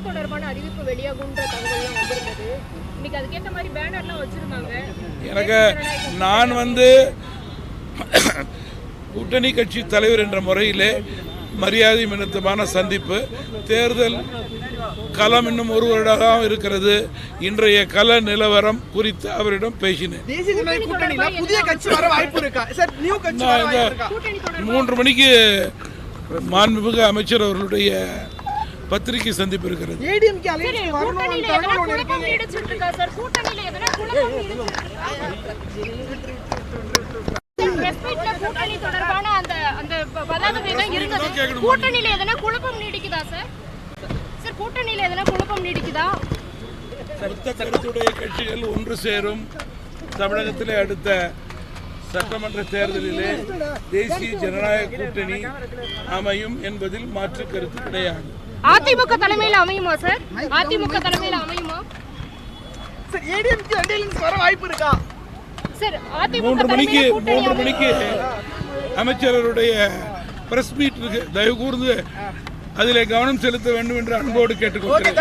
தொடர்பான அறிவிப்பு வெளியாகுன்ற தகவல்லாம் வந்திருந்தது. இன்னைக்கு அதுக்கேற்ற மாதிரி பேனர்லாம் வச்சிருந்தாங்க. எனக்கு நான் கூட்டணி கட்சி தலைவர் என்ற முறையிலே மரியாதை நிமித்தமான சந்திப்பு. தேர்தல் களம் இன்னும் ஒரு வருடம் இருக்கிறது. இன்றைய கள நிலவரம் குறித்து அவரிடம் பேசினேன். 3 மணிக்கு மாண்புமிகு அமைச்சர் அவர்களுடைய பத்திரிகை சந்திப்பு இருக்கிறது. கட்சிகள் ஒன்று சேரும். தமிழகத்திலே அடுத்த சட்டமன்ற தேர்தலிலே தேசிய ஜனநாயக கூட்டணி அமையும் என்பதில் மாற்று கருத்து கிடையாது. அதிமுக தலைமையில் அமையுமா சார்? அதிமுக தலைமையில் அமையுமா சார்? ஏடிஎம்கே அலையன்ஸ் வர வாய்ப்பு இருக்கா சார்? 3 மணிக்கு அமைச்சருடைய பிரஸ் மீட் இருக்கு. தயவு கூர்ந்து அதிலே கவனம் செலுத்த வேண்டும் என்று அன்போடு கேட்டுக்கொள்கிறேன்.